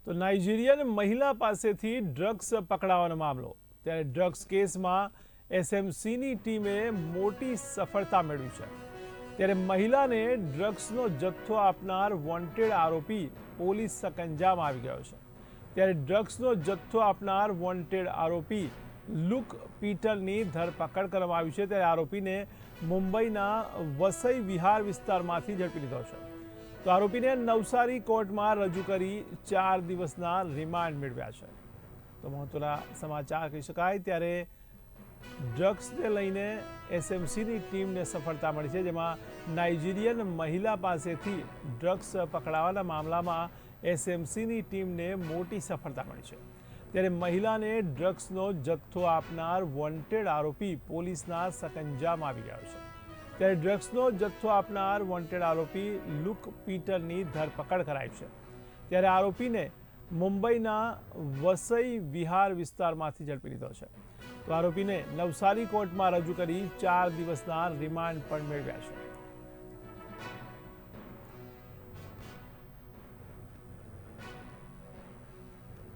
તો નાઇજીરિયન મહિલા પાસેથી ડ્રગ્સ પકડાવાનો મામલો ત્યારે ડ્રગ્સ કેસમાં એસએમસીની ટીમે મોટી સફળતા મેળવી છે ત્યારે મહિલાને ડ્રગ્સનો જથ્થો આપનાર વોન્ટેડ આરોપી પોલીસ સકંજામાં આવી ગયો છે ત્યારે ડ્રગ્સનો જથ્થો આપનાર વોન્ટેડ આરોપી લુક પીટરની ધરપકડ કરવામાં આવી છે ત્યારે આરોપીને મુંબઈના વસઈ વિહાર વિસ્તારમાંથી ઝડપી લીધો છે તો આરોપીને નવસારી કોર્ટમાં રજૂ કરી 4 દિવસના રિમાન્ડ મેળવ્યા છે તો મહત્વના સમાચાર કહી શકાય ત્યારે ડ્રગ્સને લઈને એસએમસીની ટીમને સફળતા મળી છે જેમાં નાઇજીરિયન મહિલા પાસેથી ડ્રગ્સ પકડાવાના મામલામાં એસએમસીની ટીમને મોટી સફળતા મળી છે ત્યારે મહિલાને ડ્રગ્સનો જથ્થો આપનાર વોન્ટેડ આરોપી પોલીસના સકંજામાં આવી ગયો છે ત્યારે ડ્રગ્સનો જથ્થો આપનાર વોન્ટેડ આરોપી લુક પીટરની ધરપકડ કરાઈ છે ત્યારે આરોપીને મુંબઈના વસઈ વિહાર વિસ્તારમાંથી ઝડપી લીધો છે તો આરોપીને નવસારી કોર્ટમાં રજૂ કરી 4 દિવસના રિમાન્ડ પણ મેળવ્યા છે।